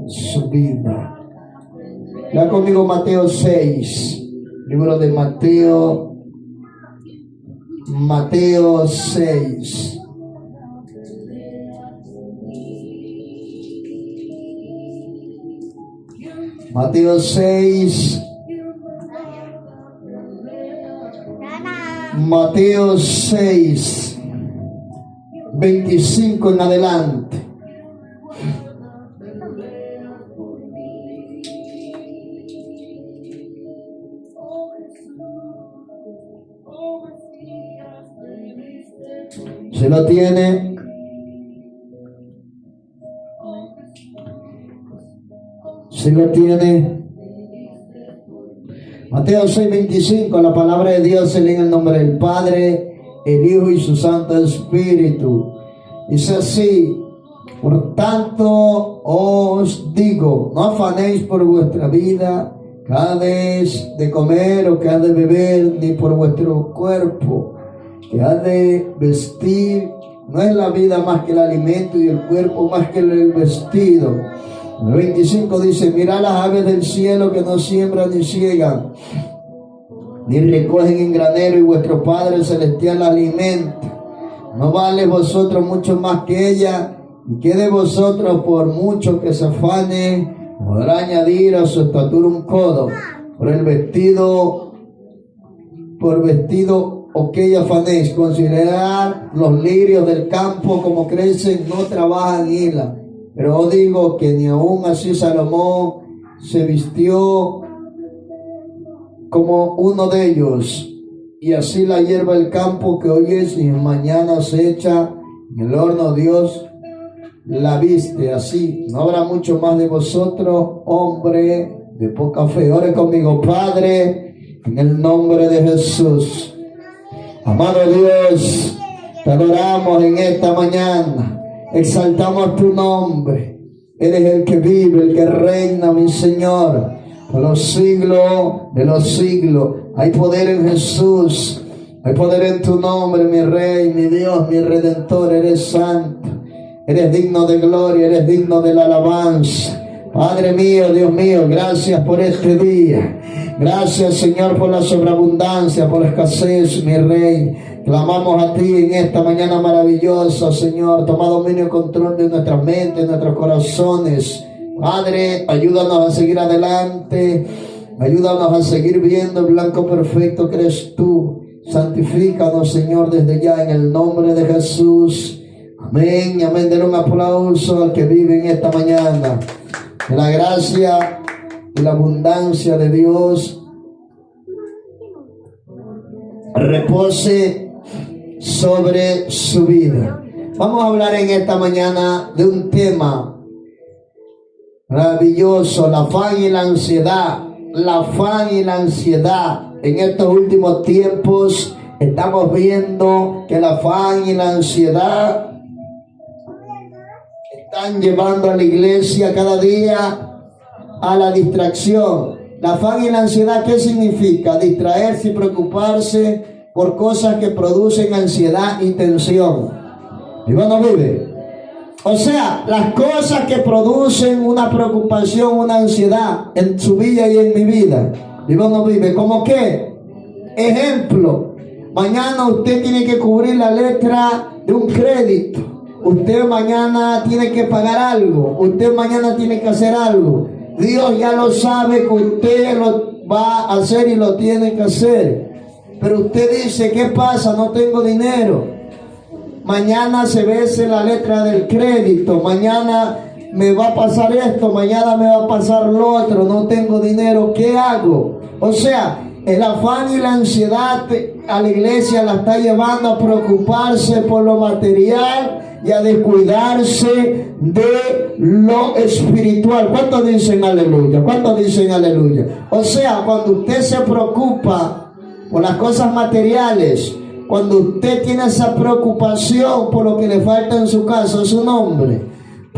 su vida. Lea conmigo Mateo 6, libro de Mateo 6. Mateo 6, Mateo 6, 25 en adelante. ¿Se lo tiene? ¿Se lo tiene? Mateo 6:25, la palabra de Dios se lee en el nombre del Padre, el Hijo y su Santo Espíritu. Dice así: por tanto os digo, no afanéis por vuestra vida, qué habéis de comer o qué ha de beber, ni por vuestro cuerpo, que ha de vestir. No es la vida más que el alimento y el cuerpo más que el vestido. El 25 dice: mirad las aves del cielo, que no siembran ni ciegan, ni recogen en granero, y vuestro Padre celestial la alimenta. ¿No vale vosotros mucho más que ella? ¿Y qué de vosotros, por mucho que se afane, podrá añadir a su estatura un codo? Por vestido o que afanéis. Considerad los lirios del campo, como crecen, no trabajan ni hilan. Pero os digo que ni aun así Salomón se vistió como uno de ellos. Y así la hierba del campo, que hoy es y mañana se echa en el horno, Dios la viste. Así no habrá mucho más de vosotros, hombre de poca fe. Ore conmigo. Padre, en el nombre de Jesús, amado Dios, te adoramos en esta mañana. Exaltamos tu nombre. Eres el que vive, el que reina, mi Señor, por los siglos de los siglos. Hay poder en Jesús. Hay poder en tu nombre, mi Rey, mi Dios, mi Redentor. Eres santo. Eres digno de gloria. Eres digno de la alabanza. Padre mío, Dios mío, gracias por este día. Gracias, Señor, por la sobreabundancia, por la escasez, mi Rey. Clamamos a ti en esta mañana maravillosa, Señor. Toma dominio y control de nuestras mentes, de nuestros corazones. Padre, ayúdanos a seguir adelante. Ayúdanos a seguir viendo el blanco perfecto que eres tú. Santifícanos, Señor, desde ya en el nombre de Jesús. Amén y amén. Denle un aplauso al que vive en esta mañana. Que la gracia y la abundancia de Dios repose sobre su vida. Vamos a hablar en esta mañana de un tema maravilloso: la afán y la ansiedad. La afán y la ansiedad. En estos últimos tiempos estamos viendo que la afán y la ansiedad están llevando a la iglesia cada día a la distracción. La afán y la ansiedad, ¿qué significa? Distraerse y preocuparse por cosas que producen ansiedad y tensión. ¿Vive o no vive? O sea, las cosas que producen una preocupación, una ansiedad en su vida y en mi vida. ¿Vive o no vive? ¿Cómo qué? Ejemplo: mañana usted tiene que cubrir la letra de un crédito. Usted mañana tiene que pagar algo. Usted mañana tiene que hacer algo. Dios ya lo sabe que usted lo va a hacer y lo tiene que hacer. Pero usted dice: ¿qué pasa? No tengo dinero. Mañana se vence la letra del crédito. Mañana me va a pasar esto. Mañana me va a pasar lo otro. No tengo dinero. ¿Qué hago? O sea, el afán y la ansiedad a la iglesia la está llevando a preocuparse por lo material y a descuidarse de lo espiritual. ¿Cuántos dicen aleluya? ¿Cuántos dicen aleluya? O sea, cuando usted se preocupa por las cosas materiales, cuando usted tiene esa preocupación por lo que le falta en su casa, es un hombre.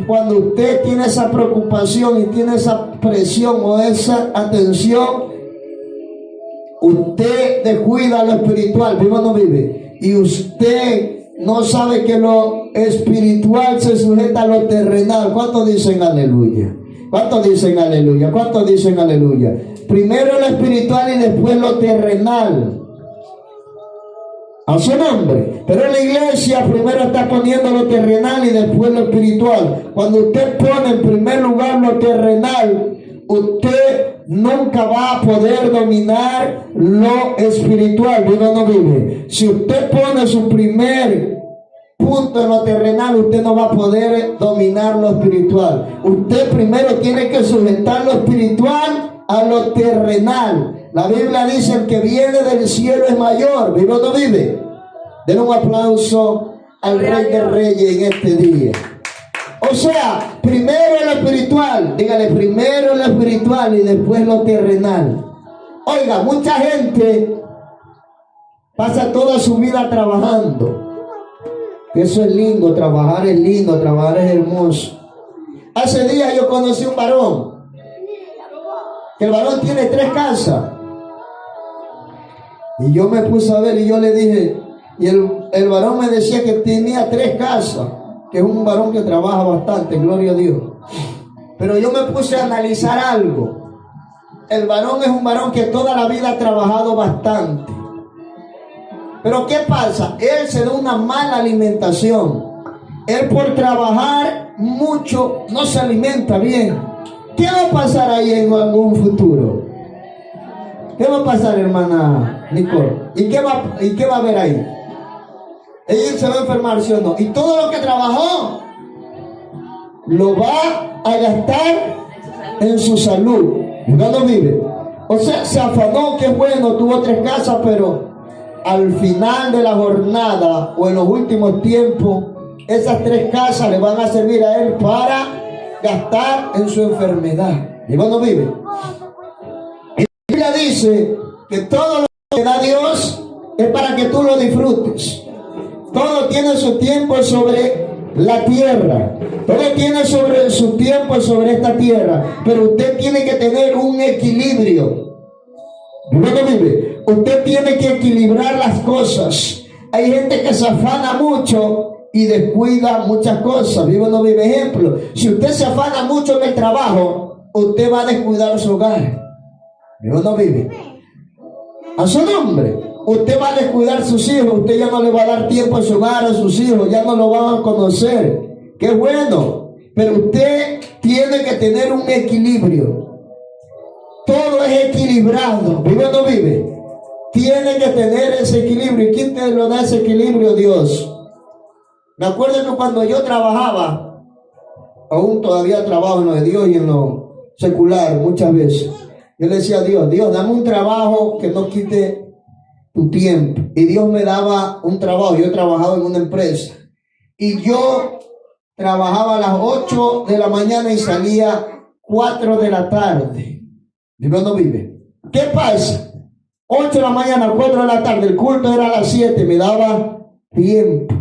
Cuando usted tiene esa preocupación y tiene esa presión o esa atención, usted descuida lo espiritual. ¿Vive o no vive? Y usted no sabe que lo espiritual se sujeta a lo terrenal. ¿Cuántos dicen aleluya? ¿Cuántos dicen aleluya? ¿Cuántos dicen aleluya? Primero lo espiritual y después lo terrenal. A su nombre. Pero la iglesia primero está poniendo lo terrenal y después lo espiritual. Cuando usted pone en primer lugar lo terrenal, usted nunca va a poder dominar lo espiritual. ¿Vive o no vive? Si usted pone su primer punto en lo terrenal, usted no va a poder dominar lo espiritual. Usted primero tiene que sujetar lo espiritual a lo terrenal. La Biblia dice: el que viene del cielo es mayor. ¿Vive o no vive? Den un aplauso al Rey de Reyes en este día. O sea, primero lo espiritual. Dígale, primero lo espiritual y después lo terrenal. Oiga, mucha gente pasa toda su vida trabajando. Eso es lindo, trabajar es hermoso. Hace días yo conocí un varón, que el varón tiene 3 casas. Y yo me puse a ver y yo le dije, y el varón me decía que tenía 3 casas, que es un varón que trabaja bastante, gloria a Dios. Pero yo me puse a analizar algo. El varón es un varón que toda la vida ha trabajado bastante. Pero ¿qué pasa? Él se da una mala alimentación. Él por trabajar mucho no se alimenta bien. ¿Qué va a pasar ahí en algún futuro? ¿Qué va a pasar, hermana Nicole? ¿Y qué va a haber ahí? Ella se va a enfermar, ¿sí o no? Y todo lo que trabajó lo va a gastar en su salud. ¿No vive? O sea, se afanó, que bueno, tuvo 3 casas, pero al final de la jornada o en los últimos tiempos, esas 3 casas le van a servir a él para gastar en su enfermedad. ¿Y no vive? Y la Biblia dice que todo lo que da Dios es para que tú lo disfrutes. Todo tiene su tiempo sobre la tierra. Todo tiene sobre su tiempo sobre esta tierra. Pero usted tiene que tener un equilibrio. ¿No vive? Usted tiene que equilibrar las cosas. Hay gente que se afana mucho y descuida muchas cosas. ¿Vive o no vive? Ejemplo, si usted se afana mucho en el trabajo, usted va a descuidar su hogar. ¿Vive o no vive? A su nombre. Usted va a descuidar sus hijos. Usted ya no le va a dar tiempo a su hogar, a sus hijos. Ya no lo van a conocer. Qué bueno. Pero usted tiene que tener un equilibrio. Todo es equilibrado. ¿Vive o no vive? Tiene que tener ese equilibrio. ¿Y quién te lo da ese equilibrio? Dios. Me acuerdo que cuando yo trabajaba, aún todavía trabajo en lo de Dios y en lo secular muchas veces, yo le decía a Dios: Dios, dame un trabajo que no quite tu tiempo. Y Dios me daba un trabajo. Yo trabajaba en una empresa y yo trabajaba a las 8 de la mañana y salía 4 de la tarde. ¿Vive o no vive? ¿Qué pasa? 8 de la mañana, 4 de la tarde, el culto era a las 7, me daba tiempo.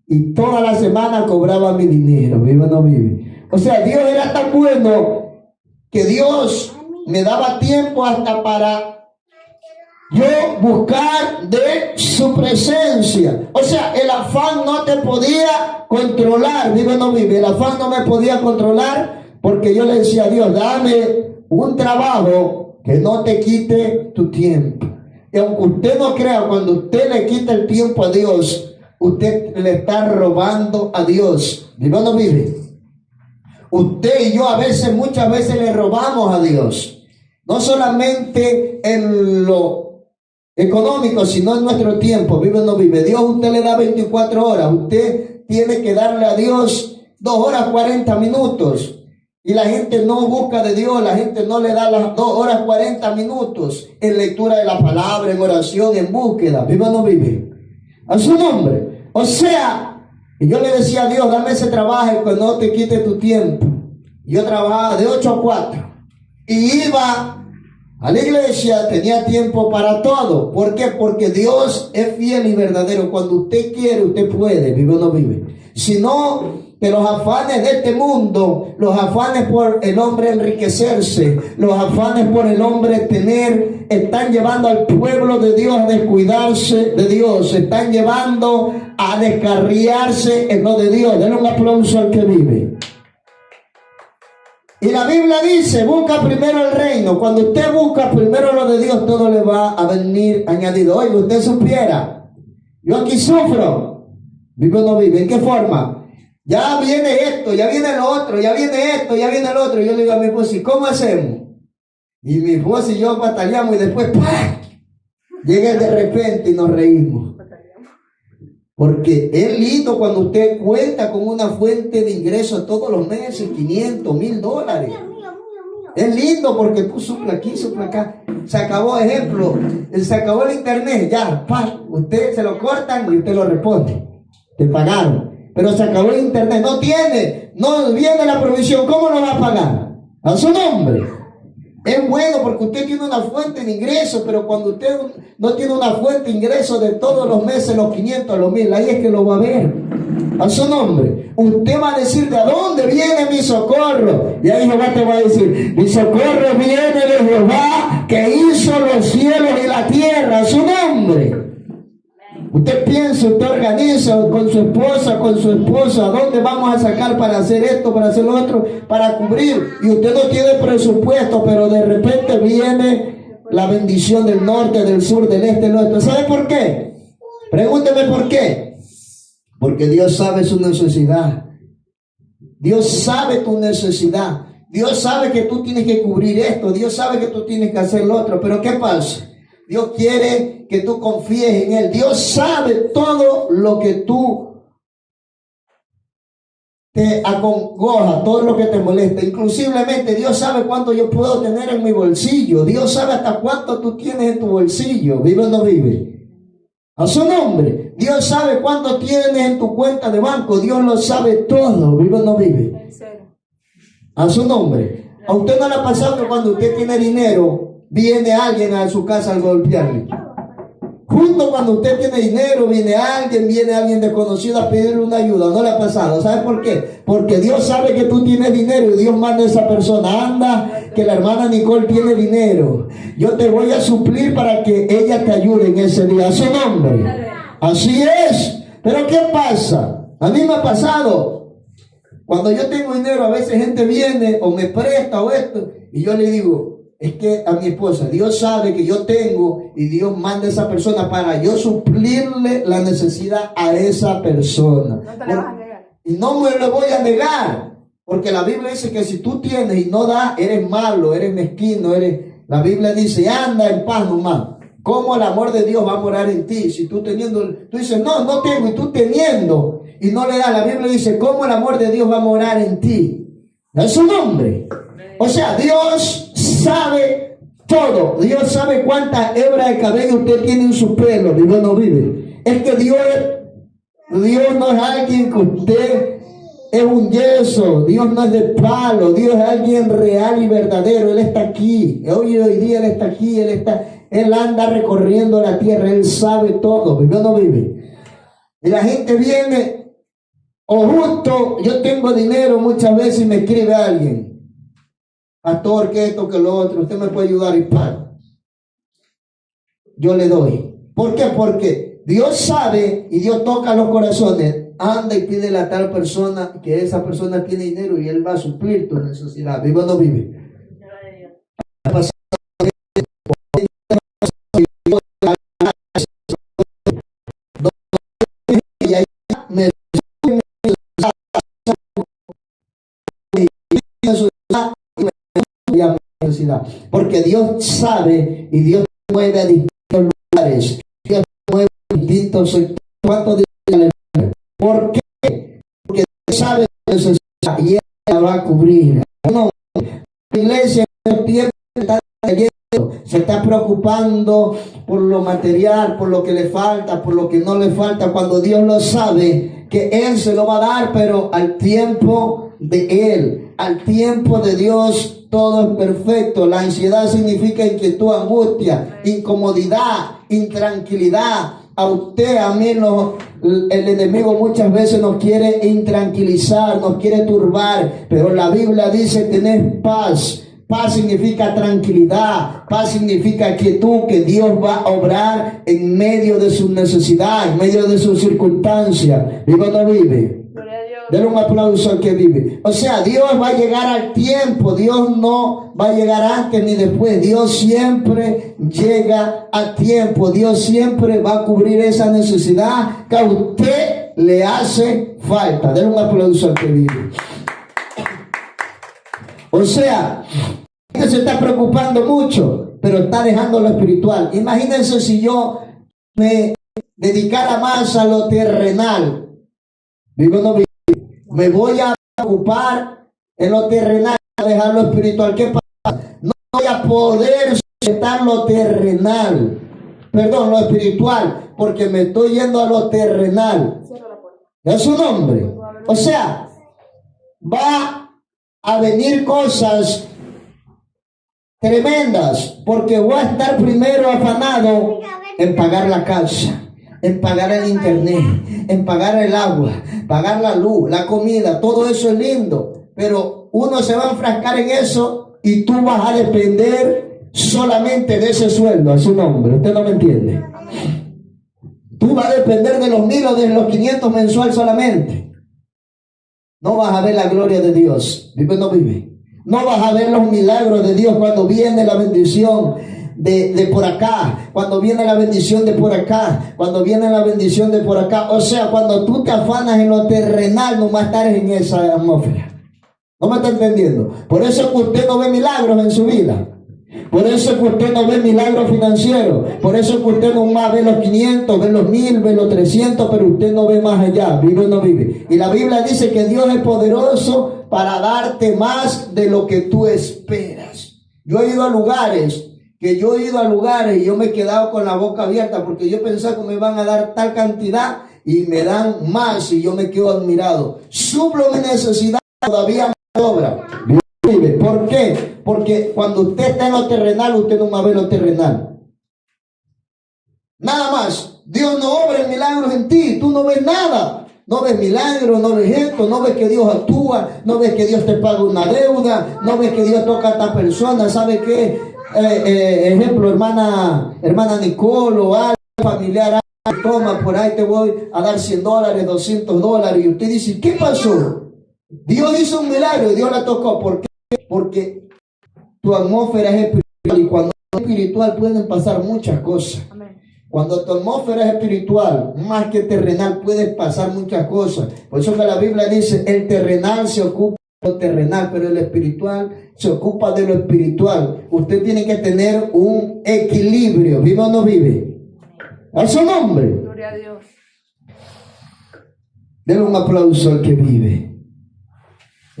Y toda la semana cobraba mi dinero. ¿Vive o no vive? O sea, Dios era tan bueno que Dios me daba tiempo hasta para yo buscar de su presencia. O sea, el afán no te podía controlar. ¿Vive o no vive? El afán no me podía controlar porque yo le decía a Dios: dame un trabajo que no te quite tu tiempo. Y aunque usted no crea, cuando usted le quita el tiempo a Dios, usted le está robando a Dios. ¿Vive o no vive? Usted y yo muchas veces le robamos a Dios. No solamente en lo económico, sino en nuestro tiempo. ¿Vive o no vive? Dios usted le da 24 horas. Usted tiene que darle a Dios 2 horas 40 minutos. Y la gente no busca de Dios, la gente no le da las 2 horas 40 minutos en lectura de la palabra, en oración, en búsqueda. ¿Vive o no vive? A su nombre. O sea, yo le decía a Dios: dame ese trabajo que no te quite tu tiempo. Yo trabajaba de 8 a 4 y iba a la iglesia, tenía tiempo para todo. ¿Por qué? Porque Dios es fiel y verdadero. Cuando usted quiere, usted puede. ¿Vive o no vive? Si no, que los afanes de este mundo, los afanes por el hombre enriquecerse, los afanes por el hombre tener, están llevando al pueblo de Dios a descuidarse de Dios, están llevando a descarriarse en lo de Dios. Denle un aplauso al que vive. Y la Biblia dice, busca primero el reino. Cuando usted busca primero lo de Dios, todo le va a venir añadido. Oye, usted supiera, yo aquí sufro. ¿Vive o no vive? ¿En qué forma? Ya viene esto, ya viene lo otro, ya viene esto, ya viene lo otro. Y yo le digo a mi esposa, ¿y cómo hacemos? Y mi esposa y yo batallamos y después ¡pah! Llega de repente y nos reímos. Porque es lindo cuando usted cuenta con una fuente de ingresos todos los meses, 500, $1000. Es lindo porque tú supla aquí, supla acá. Se acabó, ejemplo, se acabó el internet, ya, ¡pah! Usted se lo cortan y usted lo responde. Te pagaron. Pero se acabó el internet, no viene la provisión, ¿cómo lo va a pagar? A su nombre. Es bueno porque usted tiene una fuente de ingresos, pero cuando usted no tiene una fuente de ingresos de todos los meses, los 500, los 1000, ahí es que lo va a ver. A su nombre. Usted va a decir, ¿de dónde viene mi socorro? Y ahí Jehová te va a decir, mi socorro viene de Jehová que hizo los cielos y la tierra. A su nombre. Usted piensa, usted organiza con su esposa, ¿dónde vamos a sacar para hacer esto, para hacer lo otro, para cubrir? Y usted no tiene presupuesto, pero de repente viene la bendición del norte, del sur, del este, del oeste. ¿Sabe por qué? Pregúnteme por qué. Porque Dios sabe su necesidad. Dios sabe tu necesidad. Dios sabe que tú tienes que cubrir esto. Dios sabe que tú tienes que hacer lo otro. Pero ¿qué pasa? Dios quiere que tú confíes en Él. Dios sabe todo lo que tú te acongoja, todo lo que te molesta. Inclusivamente Dios sabe cuánto yo puedo tener en mi bolsillo. Dios sabe hasta cuánto tú tienes en tu bolsillo. ¿Vive o no vive? A su nombre. Dios sabe cuánto tienes en tu cuenta de banco. Dios lo sabe todo. ¿Vive o no vive? A su nombre. A usted no le ha pasado que cuando usted tiene dinero, viene alguien a su casa a golpearle. Justo cuando usted tiene dinero, viene alguien desconocido a pedirle una ayuda. No le ha pasado. ¿Sabe por qué? Porque Dios sabe que tú tienes dinero y Dios manda a esa persona. Anda, que la hermana Nicole tiene dinero. Yo te voy a suplir para que ella te ayude en ese día. A su nombre. Así es. Pero ¿qué pasa? A mí me ha pasado. Cuando yo tengo dinero, a veces gente viene o me presta o esto. Y yo le digo, es que a mi esposa, Dios sabe que yo tengo y Dios manda a esa persona para yo suplirle la necesidad a esa persona. No te la vas a negar. Y no me lo voy a negar, porque la Biblia dice que si tú tienes y no das, eres malo, eres mezquino, la Biblia dice, anda en paz nomás. ¿Cómo el amor de Dios va a morar en ti? Si tú teniendo, tú dices, no tengo, y tú teniendo, y no le das. La Biblia dice, ¿cómo el amor de Dios va a morar en ti? Es su nombre. O sea, Dios sabe todo. Dios sabe cuántas hebras de cabello usted tiene en su pelo. Vive o no vive. Es que Dios no es alguien que usted es un yeso. Dios no es de palo. Dios es alguien real y verdadero. Él está aquí. Hoy día Él está aquí. Él anda recorriendo la tierra. Él sabe todo. Vive o no vive. Y la gente viene, o justo yo tengo dinero muchas veces y me escribe alguien. Pastor, que esto, que lo otro, usted me puede ayudar y paga. Yo le doy. ¿Por qué? Porque Dios sabe y Dios toca los corazones. Anda y pídele a tal persona que esa persona tiene dinero y Él va a suplir tu necesidad. ¿Vive o no vive? Y ahí me porque Dios sabe y Dios mueve a distintos lugares. Dios mueve a distintos sectores. ¿Cuánto dice? ¿Por qué? Porque Dios sabe que necesidad y Él la va a cubrir. No, la iglesia en el tiempo está leyendo, se está preocupando por lo material, por lo que le falta, por lo que no le falta, cuando Dios lo sabe que Él se lo va a dar, pero al tiempo de Él, al tiempo de Dios. Todo es perfecto. La ansiedad significa inquietud, angustia, incomodidad, intranquilidad. A usted, a mí, el enemigo muchas veces nos quiere intranquilizar, nos quiere turbar, pero la Biblia dice tener paz. Paz significa tranquilidad, paz significa quietud, que Dios va a obrar en medio de su necesidad, en medio de sus circunstancias. ¿Vive o no vive? Denle un aplauso al que vive. O sea, Dios va a llegar al tiempo. Dios no va a llegar antes ni después. Dios siempre llega a tiempo. Dios siempre va a cubrir esa necesidad que a usted le hace falta. Denle un aplauso al que vive. O sea, se está preocupando mucho, pero está dejando lo espiritual. Imagínense si yo me dedicara más a lo terrenal. Digo, no, me voy a ocupar en lo terrenal, a dejar lo espiritual. ¿Qué pasa? No voy a poder sujetar lo terrenal, perdón, lo espiritual, porque me estoy yendo a lo terrenal. Es su nombre. O sea, va a venir cosas tremendas, porque voy a estar primero afanado en pagar la casa, en pagar el internet, en pagar el agua, pagar la luz, la comida. Todo eso es lindo, pero uno se va a enfrascar en eso y tú vas a depender solamente de ese sueldo, a su nombre. ¿Usted no me entiende? Tú vas a depender de los 1,000 o de los 500 mensual solamente. No vas a ver la gloria de Dios. Vive o no vive. No vas a ver los milagros de Dios cuando viene la bendición de por acá, cuando viene la bendición de por acá, cuando viene la bendición de por acá. O sea, cuando tú te afanas en lo terrenal, no vas a estar en esa atmósfera. ¿No me está entendiendo? Por eso es que usted no ve milagros en su vida. Por eso es que usted no ve milagros financieros. Por eso es que usted no más ve los 500, ve los 1,000, ve los 300, pero usted no ve más allá. Vive o no vive. Y la Biblia dice que Dios es poderoso para darte más de lo que tú esperas. Yo he ido a lugares y yo me he quedado con la boca abierta porque yo pensaba que me van a dar tal cantidad y me dan más y yo me quedo admirado. Suplo mi necesidad, todavía me sobra. ¿Por qué? Porque cuando usted está en lo terrenal, usted no va a ver lo terrenal. Nada más. Dios no obra milagros en ti. Tú no ves nada. No ves milagros, no ves esto, no ves que Dios actúa, no ves que Dios te paga una deuda, no ves que Dios toca a esta persona. ¿Sabe qué? Ejemplo, hermana Nicole o algo familiar, toma, por ahí te voy a dar $100, $200. Y usted dice, ¿qué pasó? Dios hizo un milagro y Dios la tocó. ¿Por qué? Porque tu atmósfera es espiritual y cuando es espiritual pueden pasar muchas cosas. Cuando tu atmósfera es espiritual, más que terrenal, pueden pasar muchas cosas. Por eso que la Biblia dice, el terrenal se ocupa de lo terrenal, pero el espiritual se ocupa de lo espiritual. Usted tiene que tener un equilibrio. ¿Vive o no vive? A su nombre. Gloria a Dios. Denle un aplauso al que vive.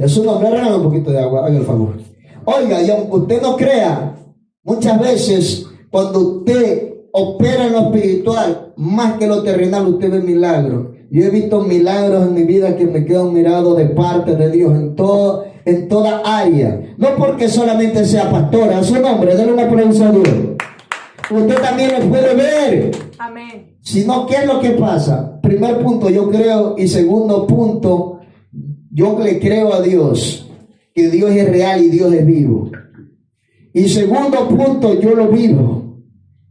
A su nombre, regala un poquito de agua, haga el favor. Oiga, y aunque usted no crea, muchas veces cuando usted opera en lo espiritual más que lo terrenal, usted ve milagros. Yo he visto milagros en mi vida que me quedo mirado de parte de Dios en toda área. No porque solamente sea pastora, a su nombre, denle un aplauso a Dios. Usted también lo puede ver. Amén. Sino, ¿qué es lo que pasa? Primer punto, yo creo, y segundo punto, yo le creo a Dios, que Dios es real y Dios es vivo. Y segundo punto, yo lo vivo.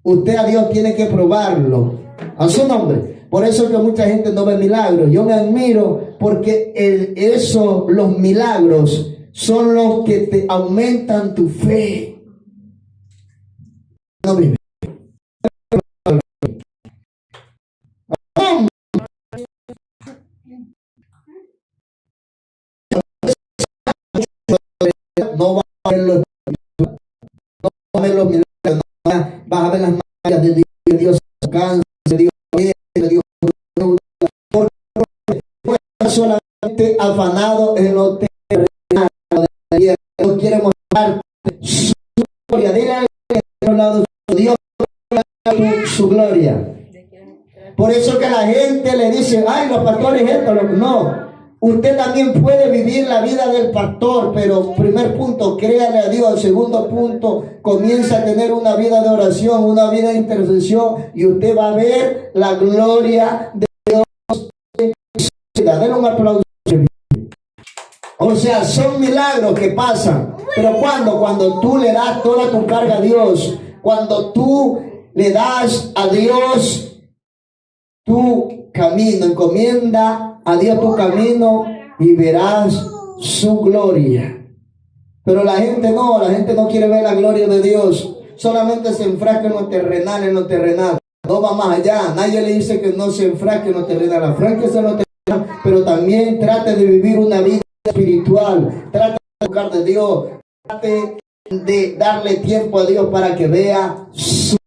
Usted a Dios tiene que probarlo. A su nombre. Por eso es que mucha gente no ve milagros. Yo me admiro porque los milagros son los que te aumentan tu fe. No vive. No va a ver los milagros, vas a ver las maravillas de Dios, alcance de Dios, de Dios, porque solamente afanado en lo terrenal, no quiere mostrar su gloria, dile al lado Dios su gloria. Por eso que la gente le dice, ay, los pastores esto, no. Usted también puede vivir la vida del pastor, pero primer punto, créale a Dios. Segundo punto, comienza a tener una vida de oración, una vida de intercesión y usted va a ver la gloria de Dios. Denle un aplauso. O sea, son milagros que pasan. Pero cuando tú le das toda tu carga a Dios, cuando tú le das a Dios tu camino, encomienda a Dios tu camino y verás su gloria. Pero la gente no quiere ver la gloria de Dios. Solamente se enfrasca en lo terrenal, No va más allá. Nadie le dice que no se enfrasque en lo terrenal. Enfrásquese en lo terrenal, pero también trate de vivir una vida espiritual. Trate de buscar de Dios. Trate de darle tiempo a Dios para que vea su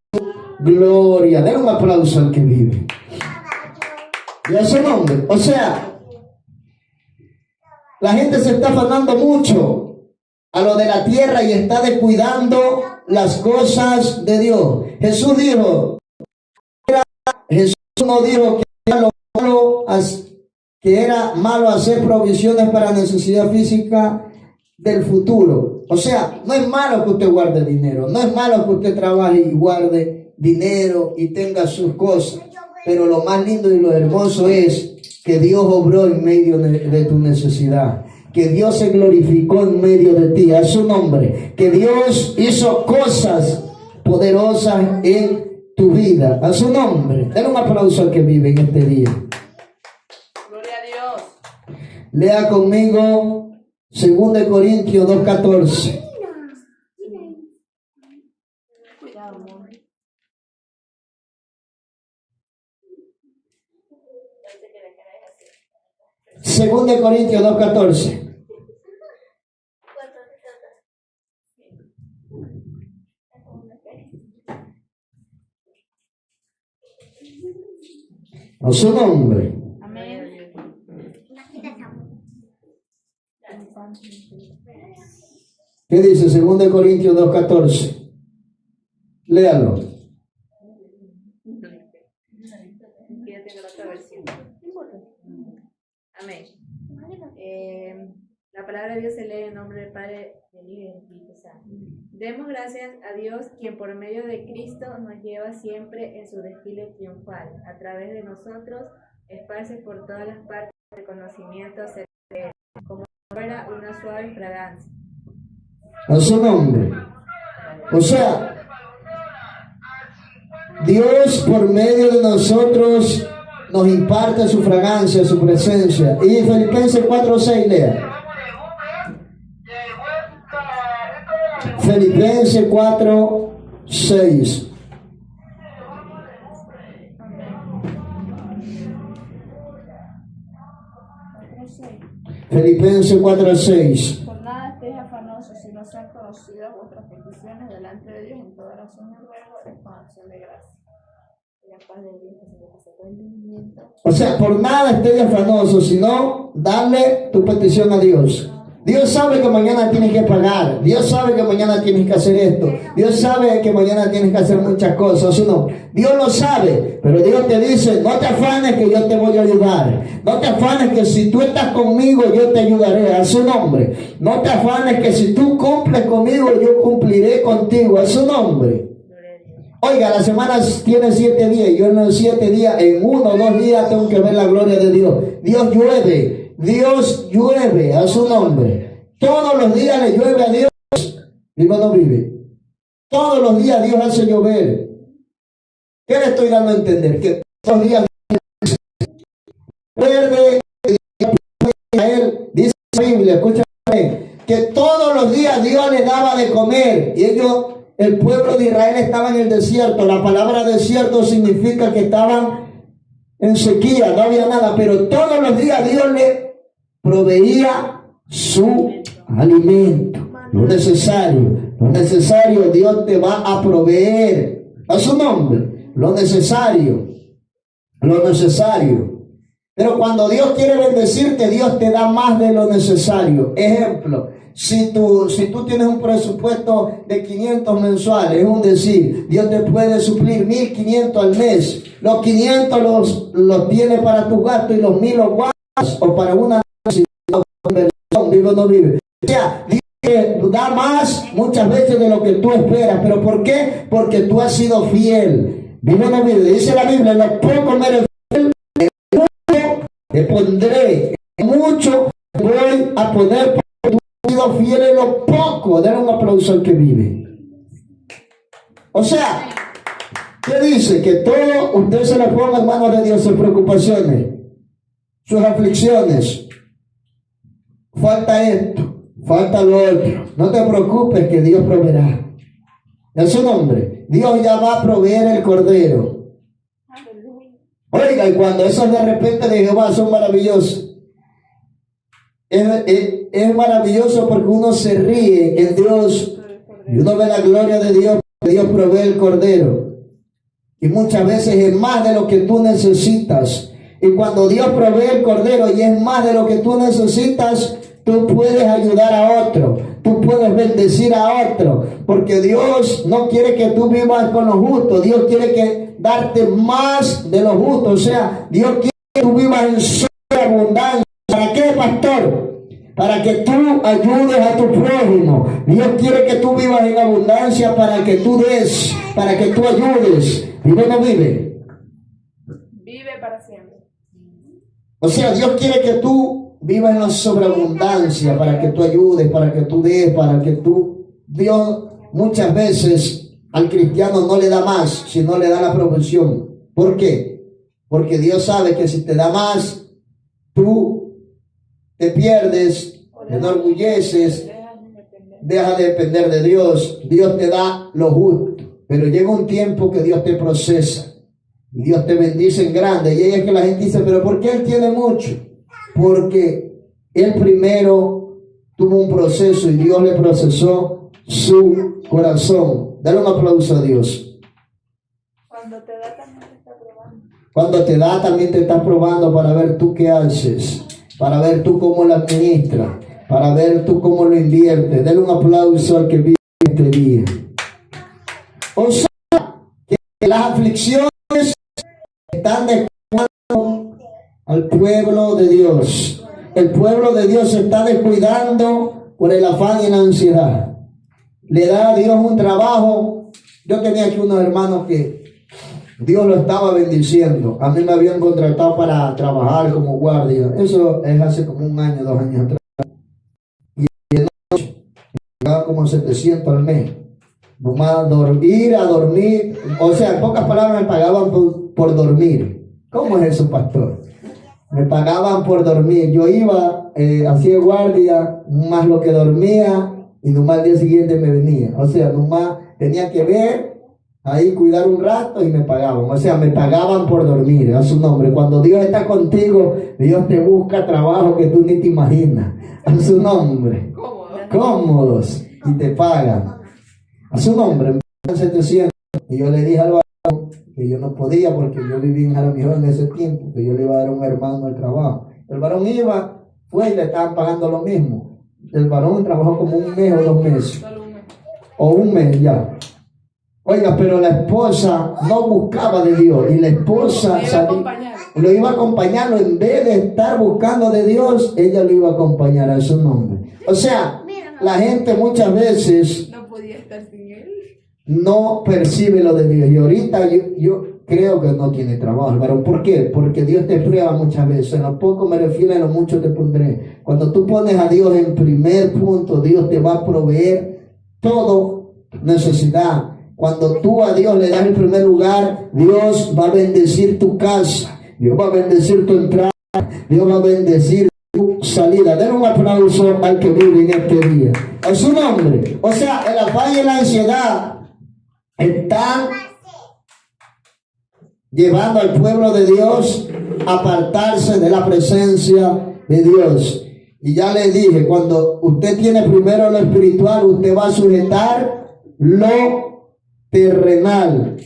gloria. Denle un aplauso al que vive. Y a su nombre. O sea, la gente se está afanando mucho a lo de la tierra y está descuidando las cosas de Dios. Jesús no dijo que era malo hacer provisiones para necesidad física del futuro. O sea, no es malo que usted guarde dinero, no es malo que usted trabaje y guarde dinero y tenga sus cosas, pero lo más lindo y lo hermoso es que Dios obró en medio de tu necesidad, que Dios se glorificó en medio de ti, a su nombre, que Dios hizo cosas poderosas en tu vida, a su nombre. Den un aplauso al que vive en este día. Gloria a Dios. Lea conmigo 2 Corintios 2:14. Segunda de Corintios 2:14. A su nombre. Amén. ¿Qué dice 2 Corintios 2:14? Léalo. Ya tengo la otra versión. Amén. La palabra de Dios se lee en nombre del Padre, del Hijo y del Espíritu Santo. Demos gracias a Dios, quien por medio de Cristo nos lleva siempre en su desfile triunfal. A través de nosotros, esparce por todas las partes el conocimiento acerca de Él, como si fuera una suave fragancia. A su nombre. O sea, Dios por medio de nosotros nos imparte su fragancia, su presencia. Y Filipenses 4:6, lea. Filipenses 4:6. Filipenses 4:6. Por nada estéis afanosos, si no sean conocidas vuestras peticiones delante de Dios en toda oración y ruego con acción de gracia. Y la paz de Dios que se pase todo entendimiento. O sea, por nada estés afanoso, sino darle tu petición a Dios. Dios sabe que mañana tienes que pagar. Dios sabe que mañana tienes que hacer esto. Dios sabe que mañana tienes que hacer muchas cosas. ¿O no? Dios lo sabe, pero Dios te dice, no te afanes que yo te voy a ayudar. No te afanes que si tú estás conmigo, yo te ayudaré. A su nombre. No te afanes que si tú cumples conmigo, yo cumpliré contigo. A su nombre. Oiga, la semana tiene 7 días. Yo en los 7 días, en 1 o 2 días tengo que ver la gloria de Dios. Dios llueve. Dios llueve, a su nombre. Todos los días le llueve a Dios. Vivo no vive. Todos los días Dios hace llover. ¿Qué le estoy dando a entender? Que todos los días recuerde a él, dice la Biblia, escúchame, que todos los días Dios le daba de comer. Y el pueblo de Israel estaba en el desierto. La palabra desierto significa que estaban en sequía, no había nada, pero todos los días Dios le proveía su alimento, lo necesario Dios te va a proveer, a su nombre, lo necesario. Pero cuando Dios quiere bendecirte, Dios te da más de lo necesario. Ejemplo, si tú tienes un presupuesto de 500 mensuales, es un decir, Dios te puede suplir 1,500 al mes. Los 500 los tienes para tu gasto y los 1,000 los guardas o para una inversión, vive o no vive. O sea, Dios te da más muchas veces de lo que tú esperas. ¿Pero por qué? Porque tú has sido fiel. Vive o no vive. Dice la Biblia, no puedo comer fiel, te pondré mucho, te voy a poner porque tú has sido fiel en lo poco. Denle un aplauso al que vive. O sea, ¿qué dice? Que todo usted se le ponga en manos de Dios, sus preocupaciones, sus aflicciones, falta esto, falta lo otro. No te preocupes que Dios proveerá. En su nombre, Dios ya va a proveer el cordero. Oiga, y cuando esos de repente de Jehová son maravillosos, es maravilloso porque uno se ríe en Dios y uno ve la gloria de Dios. Dios provee el cordero y muchas veces es más de lo que tú necesitas. Y cuando Dios provee el cordero y es más de lo que tú necesitas, tú puedes ayudar a otro, tú puedes bendecir a otro, porque Dios no quiere que tú vivas con lo justo. Dios quiere que darte más de lo justo. O sea, Dios quiere que tú vivas en sobreabundancia. ¿Para qué, pastor? Para que tú ayudes a tu prójimo. Dios quiere que tú vivas en abundancia para que tú des, para que tú ayudes. ¿Vive o no vive? Vive para siempre. O sea, Dios quiere que tú vivas en la sobreabundancia para que tú ayudes, para que tú des, para que tú... Dios muchas veces al cristiano no le da más, sino le da la provisión. ¿Por qué? Porque Dios sabe que si te da más, tú te pierdes, te enorgulleces, dejas de depender de Dios. Dios te da lo justo, pero llega un tiempo que Dios te procesa y Dios te bendice en grande. Y ahí es que la gente dice, pero ¿por qué Él tiene mucho? Porque Él primero tuvo un proceso y Dios le procesó su corazón. Dale un aplauso a Dios. Cuando te da también te está probando. Cuando te da también te está probando para ver tú qué haces, para ver tú cómo lo administras, para ver tú cómo lo inviertes. Dale un aplauso al que vive este día. O sea, que las aflicciones están descuidando al pueblo de Dios. El pueblo de Dios se está descuidando por el afán y la ansiedad. Le da a Dios un trabajo. Yo tenía aquí unos hermanos que Dios lo estaba bendiciendo. A mí me habían contratado para trabajar como guardia. Eso es hace como 1 año, 2 años atrás. Y de noche me pagaba como 700 al mes. Nomás ir a dormir. O sea, en pocas palabras me pagaban por dormir. ¿Cómo es eso, pastor? Me pagaban por dormir. Yo iba, hacía guardia, más lo que dormía, y nomás al día siguiente me venía. O sea, nomás tenía que ver, ahí cuidar un rato y me pagaban. O sea, me pagaban por dormir, a su nombre. Cuando Dios está contigo, Dios te busca trabajo que tú ni te imaginas. A su nombre. Cómodos. Y te pagan. A su nombre. Me 700. Y yo le dije al varón que yo no podía porque yo vivía en Jaramillo en ese tiempo, que yo le iba a dar a un hermano el trabajo. El varón iba, fue y le estaban pagando lo mismo. El varón trabajó como 1 mes o 2 meses. O 1 mes ya. Oiga, pero la esposa no buscaba de Dios. Y la esposa lo iba a acompañarlo. En vez de estar buscando de Dios, ella lo iba a acompañar a su nombre. O sea, la gente muchas veces No podía estar sin él. no percibe lo de Dios. Y ahorita yo creo que no tiene trabajo, pero ¿por qué? Porque Dios te prueba muchas veces. En lo poco me refiero, en lo mucho te pondré. Cuando tú pones a Dios en primer punto, Dios te va a proveer todo necesidad. Cuando tú a Dios le das el primer lugar, Dios va a bendecir tu casa, Dios va a bendecir tu entrada, Dios va a bendecir tu salida. Den un aplauso al que vive en este día. A su nombre. O sea, el afán y la ansiedad están llevando al pueblo de Dios a apartarse de la presencia de Dios. Y ya le dije, cuando usted tiene primero lo espiritual, usted va a sujetar lo terrenal.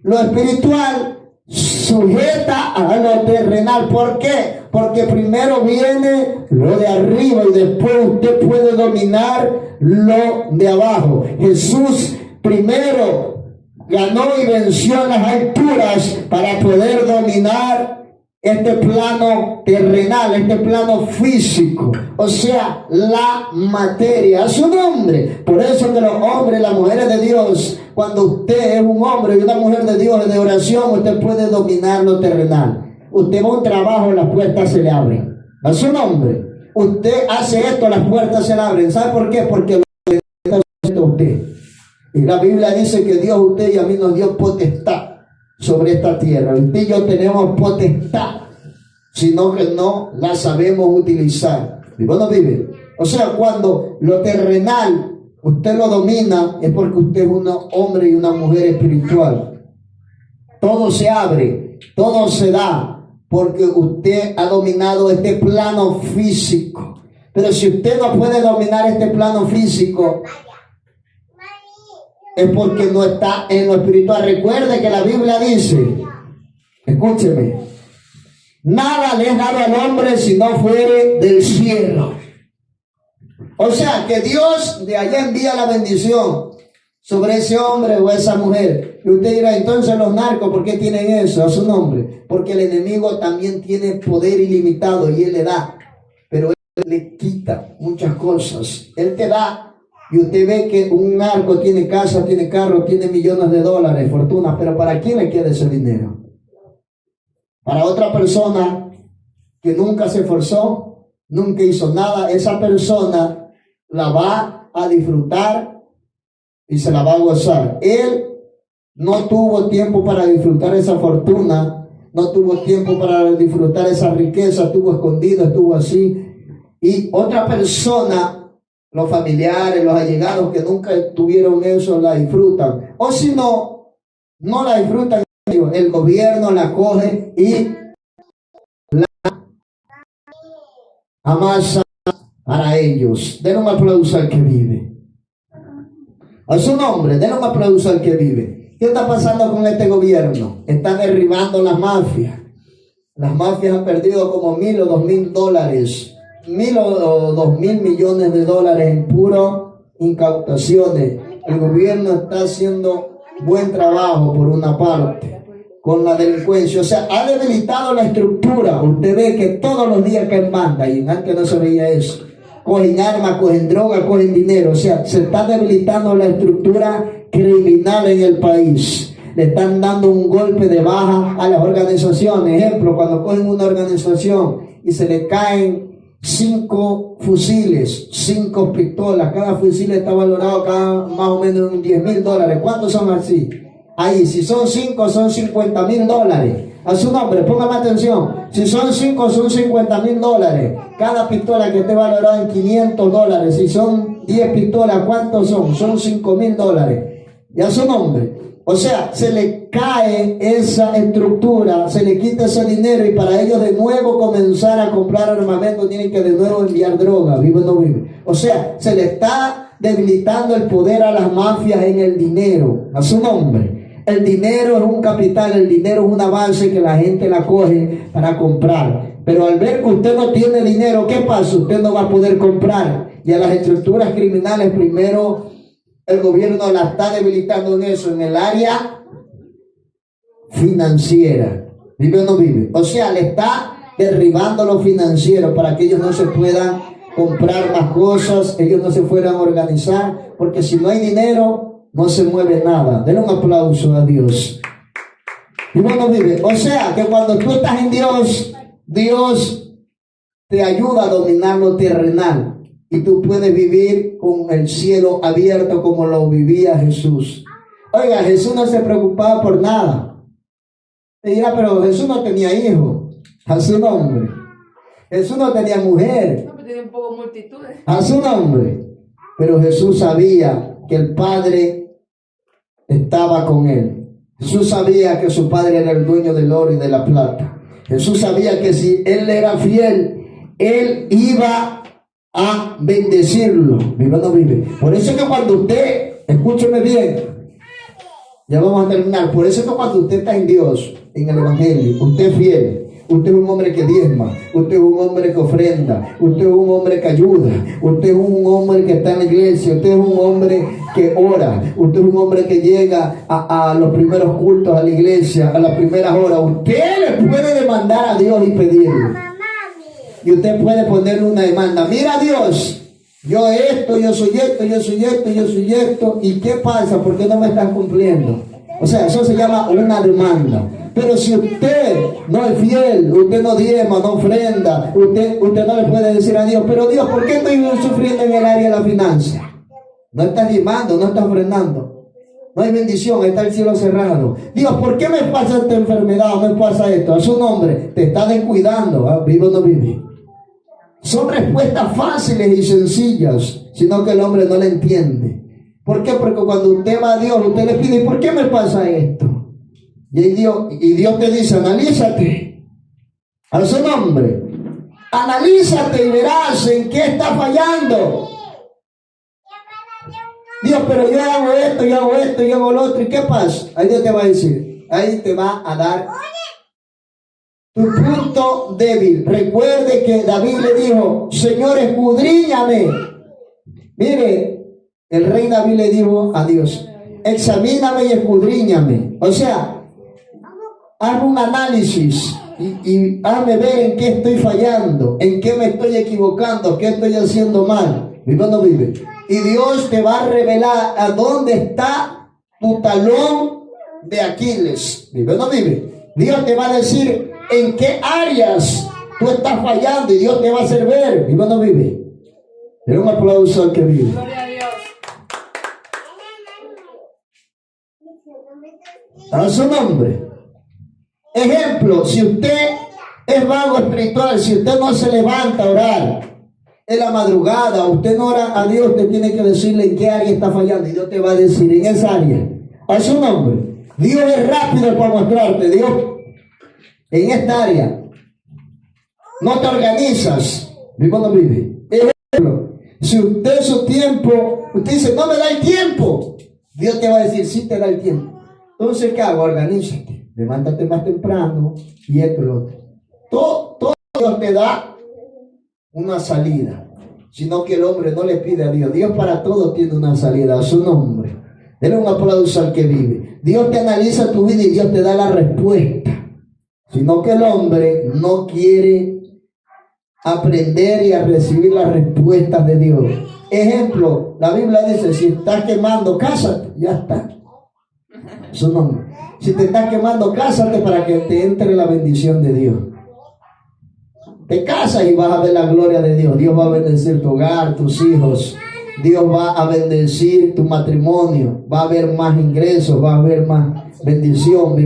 Lo espiritual sujeta a lo terrenal. ¿Por qué? Porque primero viene lo de arriba y después usted puede dominar lo de abajo. Jesús primero ganó y venció en las alturas para poder dominar este plano terrenal, este plano físico, o sea, la materia, a su nombre. Por eso que los hombres y las mujeres de Dios, cuando usted es un hombre y una mujer de Dios de oración, usted puede dominar lo terrenal. Usted va a un trabajo, las puertas se le abren, a su nombre. Usted hace esto, las puertas se le abren. ¿Sabe por qué? Porque lo que está usted. Y la Biblia dice que Dios, usted y a mí nos dio potestad sobre esta tierra. Usted y yo tenemos potestad, sino que no la sabemos utilizar. ¿Y bueno vive? O sea, cuando lo terrenal usted lo domina, es porque usted es un hombre y una mujer espiritual. Todo se abre, todo se da, porque usted ha dominado este plano físico. Pero si usted no puede dominar este plano físico, es porque no está en lo espiritual. Recuerde que la Biblia dice, escúcheme, nada le es dado al hombre si no fuere del cielo. O sea, que Dios de allá envía la bendición sobre ese hombre o esa mujer. Y usted dirá, entonces los narcos, ¿por qué tienen eso a su nombre? Porque el enemigo también tiene poder ilimitado y él le da. Pero él le quita muchas cosas. Él te da y usted ve que un narco tiene casa, tiene carro, tiene millones de dólares, fortuna. Pero ¿para quién le queda ese dinero? Para otra persona que nunca se esforzó, nunca hizo nada, esa persona la va a disfrutar y se la va a gozar. Él no tuvo tiempo para disfrutar esa fortuna, no tuvo tiempo para disfrutar esa riqueza, estuvo escondido, estuvo así. Y otra persona, los familiares, los allegados que nunca tuvieron eso, la disfrutan. O si no, no la disfrutan. El gobierno la coge y la amasa para ellos. Denle un aplauso al que vive. A su nombre, denle un aplauso al que vive. ¿Qué está pasando con este gobierno? Están derribando las mafias. Las mafias han perdido como 1.000 o 2.000 dólares. 1.000 o 2.000 millones de dólares en puro incautaciones. El gobierno está haciendo buen trabajo por una parte con la delincuencia. O sea, ha debilitado la estructura. Usted ve que todos los días que él manda, y antes no se veía eso, cogen armas, cogen droga, cogen dinero. O sea, se está debilitando la estructura criminal en el país. Le están dando un golpe de baja a las organizaciones. Ejemplo, cuando cogen una organización y se le caen 5 fusiles, 5 pistolas, cada fusil está valorado más o menos en $10,000. ¿Cuántos son así? Ahí, si son 5, son $50,000. A su nombre, póngame atención. Si son 5, son $50,000. Cada pistola que esté valorada en $500. Si son 10 pistolas, ¿cuántos son? Son $5,000. Y a su nombre. O sea, se le cae esa estructura, se le quita ese dinero y para ellos de nuevo comenzar a comprar armamento tienen que de nuevo enviar droga, vive o no vive. O sea, se le está debilitando el poder a las mafias en el dinero, a su nombre. El dinero es un capital, el dinero es una base que la gente la coge para comprar. Pero al ver que usted no tiene dinero, ¿qué pasa? Usted no va a poder comprar. Y a las estructuras criminales primero el gobierno la está debilitando en eso, en el área financiera. ¿Vive o no vive? O sea, le está derribando lo financiero para que ellos no se puedan comprar más cosas, ellos no se fueran a organizar, porque si no hay dinero, no se mueve nada. Denle un aplauso a Dios. ¿Vive o no vive? O sea, que cuando tú estás en Dios, Dios te ayuda a dominar lo terrenal. Y tú puedes vivir con el cielo abierto como lo vivía Jesús. Oiga, Jesús no se preocupaba por nada. Te dirá, pero Jesús no tenía hijos. A su nombre. Jesús no tenía mujer. No, pero tiene un poco multitudes. A su nombre. Pero Jesús sabía que el Padre estaba con él. Jesús sabía que su Padre era el dueño del oro y de la plata. Jesús sabía que si él era fiel, él iba a bendecirlo. ¿Vive o no vive? Por eso es que cuando usted, escúcheme bien, ya vamos a terminar. Por eso es que cuando usted está en Dios, en el Evangelio, usted es fiel. Usted es un hombre que diezma, usted es un hombre que ofrenda, usted es un hombre que ayuda, usted es un hombre que está en la iglesia, usted es un hombre que ora, usted es un hombre que llega a los primeros cultos a la iglesia, a las primeras horas. Usted le puede demandar a Dios y pedirle. Y usted puede ponerle una demanda. Mira, Dios, yo esto, yo soy esto, yo soy esto, yo soy esto. ¿Y qué pasa? ¿Por qué no me están cumpliendo? O sea, eso se llama una demanda. Pero si usted no es fiel, usted no diezma, no ofrenda, usted no le puede decir a Dios, pero Dios, ¿por qué estoy sufriendo en el área de la finanza? No está diezmando, no está ofrendando. No hay bendición, está el cielo cerrado. Dios, ¿por qué me pasa esta enfermedad? ¿Me pasa esto? A su nombre, te está descuidando. ¿Vive o no vive? Son respuestas fáciles y sencillas, sino que el hombre no le entiende. ¿Por qué? Porque cuando usted va a Dios, usted le pide, ¿por qué me pasa esto? Y Dios te dice, analízate. A su nombre. Analízate y verás en qué está fallando. Dios, pero yo hago esto, yo hago esto, yo hago lo otro. ¿Y qué pasa? Ahí Dios te va a decir, ahí te va a dar tu punto débil. Recuerde que David le dijo, Señor, escudriñame. Mire, el rey David le dijo a Dios, examíname y escudriñame. O sea, haz un análisis y hazme ver en qué estoy fallando, en qué me estoy equivocando, qué estoy haciendo mal. ¿Vive o no vive? Y Dios te va a revelar a dónde está tu talón de Aquiles. ¿Vive o no vive? Dios te va a decir en qué áreas tú estás fallando y Dios te va a hacer ver. ¿Vive o no vive? Denle un aplauso al que vive. Gloria a Dios. A su nombre. Ejemplo, si usted es vago espiritual, si usted no se levanta a orar en la madrugada, usted no ora a Dios, usted tiene que decirle en qué área está fallando y Dios te va a decir en esa área. A su nombre. Dios es rápido para mostrarte, Dios, en esta área no te organizas. ¿Vive o no vive? Ejemplo, si usted su tiempo, usted dice, no me da el tiempo, Dios te va a decir, sí te da el tiempo. Entonces, ¿qué hago? Organízate, levántate más temprano y esto y lo otro. Todo Dios te da una salida, sino que el hombre no le pide a Dios. Dios para todo tiene una salida, a su nombre. Denle un aplauso al que vive. Dios te analiza tu vida y Dios te da la respuesta, sino que el hombre no quiere aprender y a recibir las respuestas de Dios. Ejemplo, la Biblia dice, si estás quemando, cásate, ya está. Su nombre. Si te estás quemando, cásate para que te entre la bendición de Dios. Te casas y vas a ver la gloria de Dios. Dios va a bendecir tu hogar, tus hijos. Dios va a bendecir tu matrimonio. Va a haber más ingresos, va a haber más bendición.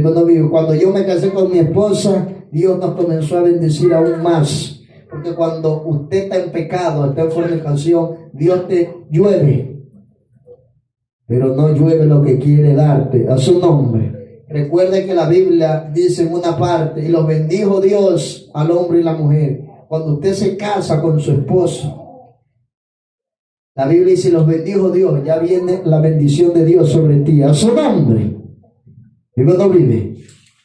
Cuando yo me casé con mi esposa, Dios nos comenzó a bendecir aún más. Porque cuando usted está en pecado, está en fornicación, Dios te llueve. Pero no llueve lo que quiere darte. A su nombre. Recuerde que la Biblia dice en una parte, y los bendijo Dios al hombre y la mujer. Cuando usted se casa con su esposo, la Biblia dice, los bendijo Dios, ya viene la bendición de Dios sobre ti. A su nombre. ¿Vive o no vive?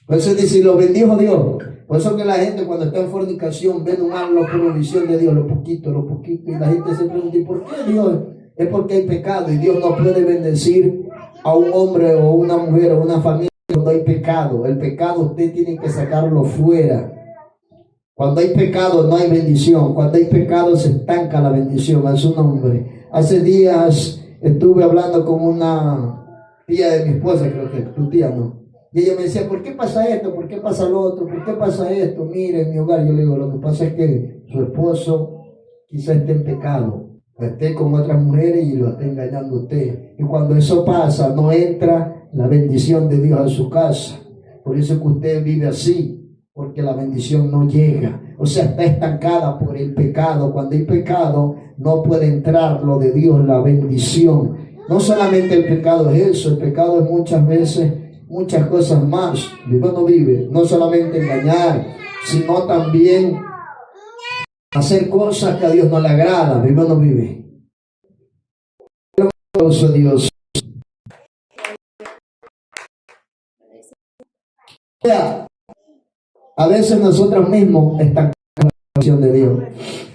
Por eso dice, los bendijo Dios. Por eso que la gente cuando está en fornicación ven un halo de provisión de Dios, lo poquito. Y la gente se pregunta, ¿y por qué Dios? Es porque hay pecado y Dios no puede bendecir a un hombre o una mujer o una familia cuando hay pecado. El pecado usted tiene que sacarlo fuera. Cuando hay pecado no hay bendición. Cuando hay pecado se estanca la bendición. A su nombre. Hace días estuve hablando con una tía de mi esposa, creo que tu tía, ¿no? Y ella me decía, ¿por qué pasa esto? ¿Por qué pasa lo otro? ¿Por qué pasa esto? Mire, en mi hogar. Yo le digo, lo que pasa es que su esposo quizá esté en pecado, esté con otras mujeres y lo esté engañando a usted. Y cuando eso pasa, no entra la bendición de Dios a su casa. Por eso es que usted vive así, porque la bendición no llega. O sea, está estancada por el pecado. Cuando hay pecado, no puede entrar lo de Dios, la bendición. No solamente el pecado es eso, el pecado es muchas veces muchas cosas más. Vive o no vive, no solamente engañar, sino también hacer cosas que a Dios no le agrada. Vive o no vive. Aplauso a Dios. A veces nosotros mismos estamos en la bendición de Dios,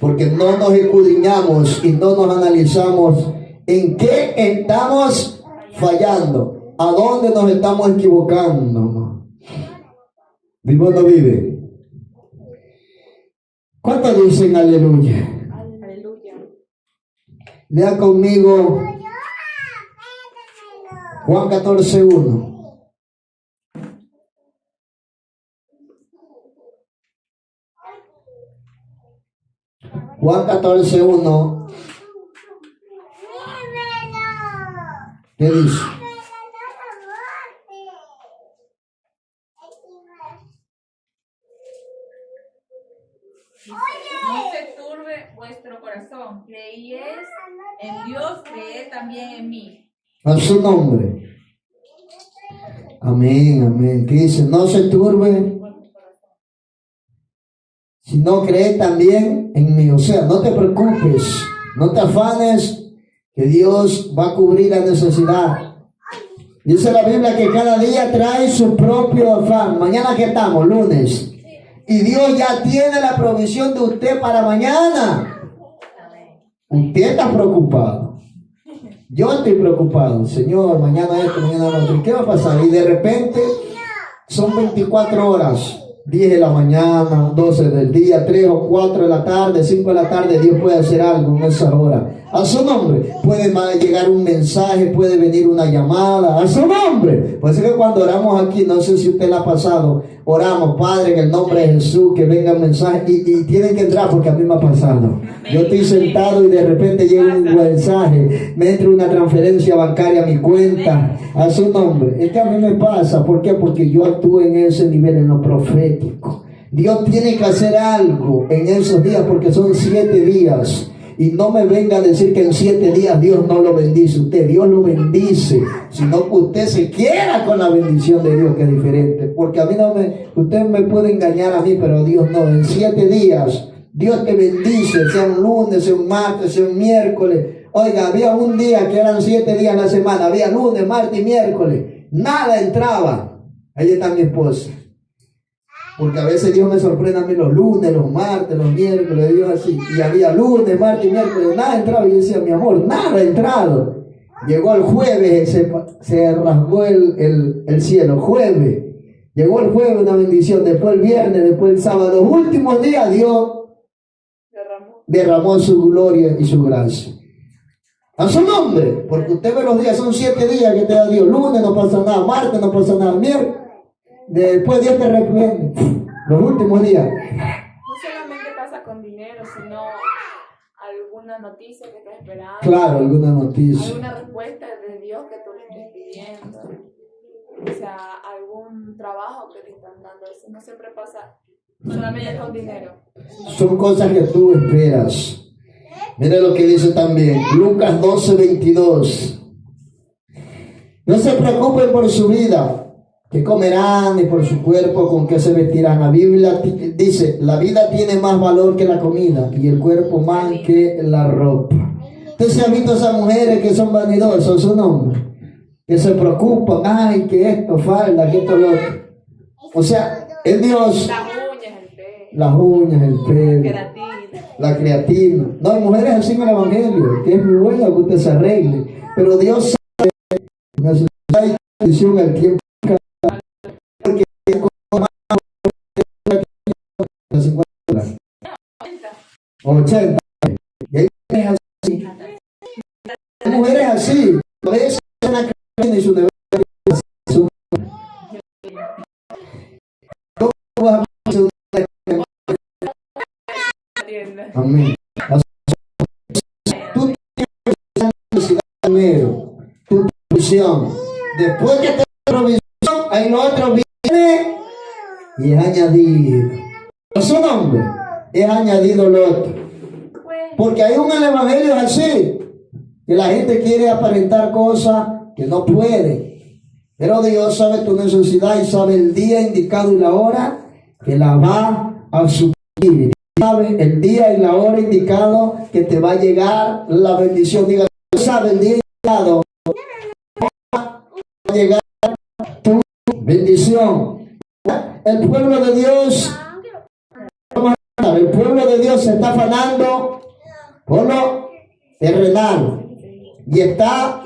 porque no nos escudriñamos y no nos analizamos en qué estamos fallando, a dónde nos estamos equivocando. ¿Vive o no vive? ¿Cuántos dicen aleluya? Aleluya. Lea conmigo Juan 14:1. Juan 14:1. ¿Qué dice? No se turbe en mí. A su nombre. Amén, amén. Que dice, no se turbe, si no cree también en mí. O sea, no te preocupes, no te afanes, que Dios va a cubrir la necesidad. Dice la Biblia que cada día trae su propio afán. Mañana que estamos, lunes. Y Dios ya tiene la provisión de usted para mañana. Usted está preocupado. Yo estoy preocupado. Señor, mañana esto, mañana lo otro. ¿Qué va a pasar? Y de repente son 24 horas. 10 de la mañana, 12 del día, 3 o 4 de la tarde, 5 de la tarde, Dios puede hacer algo en esa hora. A su nombre. Puede llegar un mensaje, puede venir una llamada. A su nombre. Pues es que cuando oramos aquí, no sé si usted la ha pasado, oramos, Padre, en el nombre de Jesús, que venga el mensaje. Y tienen que entrar porque a mí me ha pasado. Yo estoy sentado y de repente llega un mensaje, me entra una transferencia bancaria a mi cuenta. A su nombre. Es que a mí me pasa. ¿Por qué? Porque yo actúo en ese nivel, en lo profético. Dios tiene que hacer algo en esos días porque son 7 días. Y no me venga a decir que en 7 días Dios no lo bendice. Dios lo bendice. Sino que usted se quiera con la bendición de Dios, que es diferente. Porque a mí usted me puede engañar a mí, pero Dios no. En 7 días Dios te bendice, sea un lunes, sea un martes, sea un miércoles. Oiga, había un día que eran 7 días en la semana. Había lunes, martes y miércoles. Nada entraba. Ahí está mi esposa. Porque a veces Dios me sorprende a mí los lunes, los martes, los miércoles, Dios así. Y había lunes, martes y miércoles, nada entraba. Y yo decía, mi amor, nada ha entrado. Llegó el jueves, se rasgó el cielo. Jueves. Llegó el jueves una bendición. Después el viernes, después el sábado. Los últimos días Dios derramó su gloria y su gracia. A su nombre. Porque usted ve los días, son 7 días que te da Dios. Lunes no pasa nada, martes no pasa nada, miércoles. Después Dios te reprende. Los últimos días. No solamente pasa con dinero, sino alguna noticia que estás esperando. Claro, alguna noticia. Alguna respuesta de Dios que tú le estés pidiendo. O sea, algún trabajo que te están dando. Eso no siempre pasa solamente con dinero. Son cosas que tú esperas. Mire lo que dice también Lucas 12:22. No se preocupen por su vida, que comerán, ni por su cuerpo, con qué se vestirán. La Biblia dice, la vida tiene más valor que la comida y el cuerpo más que la ropa. Usted se ha visto a esas mujeres que son vanidosas, su nombre, que se preocupan, ay, que esto falta, que esto lo otro. O sea, el Dios, las uñas, el pelo, la creatina. No, hay mujeres así en el Evangelio, que es muy bueno que usted se arregle, pero Dios sabe necesita atención al tiempo. 80. Y hay mujeres así. Hay mujeres así. Por eso y su negocio. Amén. Tú tienes necesidad primero, tu provisión. Después que te provisión, hay lo otro viene y es añadido. A su nombre es añadido lo otro. Porque hay un evangelio así, que la gente quiere aparentar cosas que no puede. Pero Dios sabe tu necesidad y sabe el día indicado y la hora que la va a suplir. Sabe el día y la hora indicado que te va a llegar la bendición. Diga, sabe el día indicado va a llegar tu bendición. El pueblo de Dios, el pueblo de Dios se está afanando por lo terrenal y está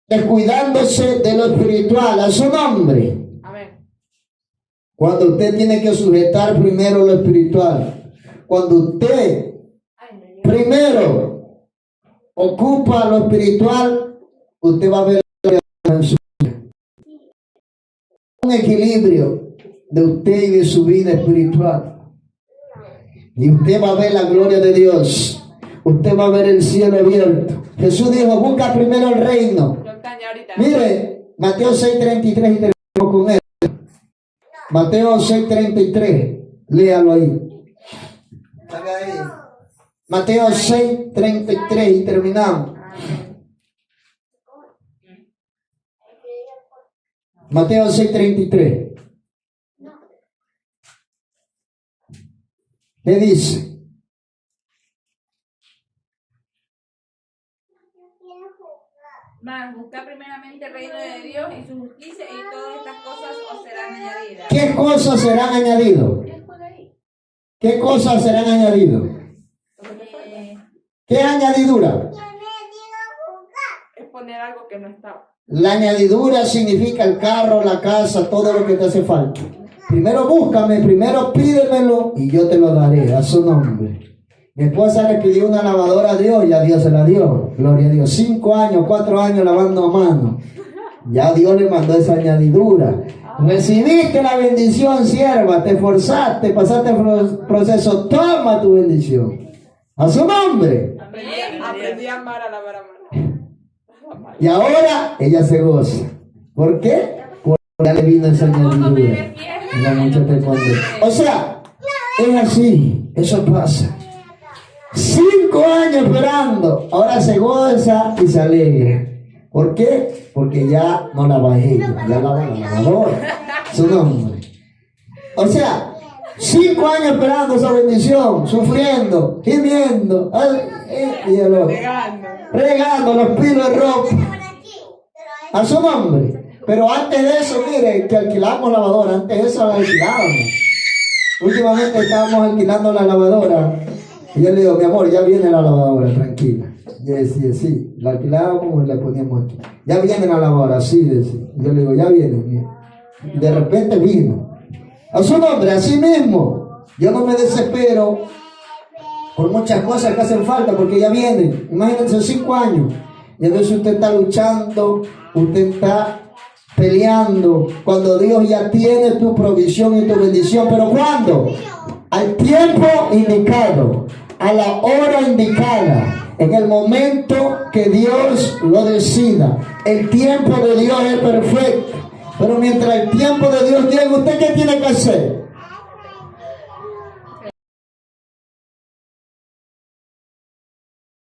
descuidándose de lo espiritual. A su nombre. Cuando usted tiene que sujetar primero lo espiritual, cuando usted primero ocupa lo espiritual, usted va a ver un equilibrio de usted y de su vida espiritual. Y usted va a ver la gloria de Dios. Usted va a ver el cielo abierto. Jesús dijo, busca primero el reino. Mire, Mateo 6:33 y terminamos con él. Mateo 6:33. Léalo ahí. Mateo 6:33 y terminamos. Mateo 6:33. ¿Qué dice? Mas busca primeramente el reino de Dios y su justicia, y todas estas cosas os serán añadidas. ¿Qué cosas serán añadidas? ¿Qué cosas serán añadidas? ¿Qué añadidura? Es poner algo que no estaba. La añadidura significa el carro, la casa, todo lo que te hace falta. Primero búscame, primero pídemelo y yo te lo daré a su nombre. Mi esposa le pidió una lavadora a Dios y a Dios se la dio. Gloria a Dios. 5 años, 4 años lavando a mano. Ya Dios le mandó esa añadidura. Recibiste la bendición, sierva. Te esforzaste, pasaste el proceso. Toma tu bendición. A su nombre. Aprendí a amar a la mano. Y ahora ella se goza. ¿Por qué? Porque ya le vino esa añadidura. O sea, es así. Eso pasa. 5 años esperando, ahora se goza y se alegra. ¿Por qué? Porque ya no la va ella, ya la va la lavadora, su nombre. O sea, 5 años esperando esa bendición, sufriendo, gimiendo, regando los pilos de ropa a su nombre. Pero antes de eso, mire, que alquilamos lavadora, antes de eso la alquilábamos. Últimamente estábamos alquilando la lavadora. Y yo le digo, mi amor, ya viene la lavadora, tranquila. Y decía, sí, la alquilábamos y la poníamos aquí. Ya viene la lavadora, sí, decía. Y yo le digo, ya viene, mira. Y de repente vino. A su nombre, así mismo. Yo no me desespero por muchas cosas que hacen falta, porque ya vienen. Imagínense, 5 años. Y entonces usted está luchando, usted está peleando, cuando Dios ya tiene tu provisión y tu bendición. ¿Pero cuándo? Al tiempo indicado, a la hora indicada, en el momento que Dios lo decida. El tiempo de Dios es perfecto, pero mientras el tiempo de Dios llegue, ¿usted qué tiene que hacer?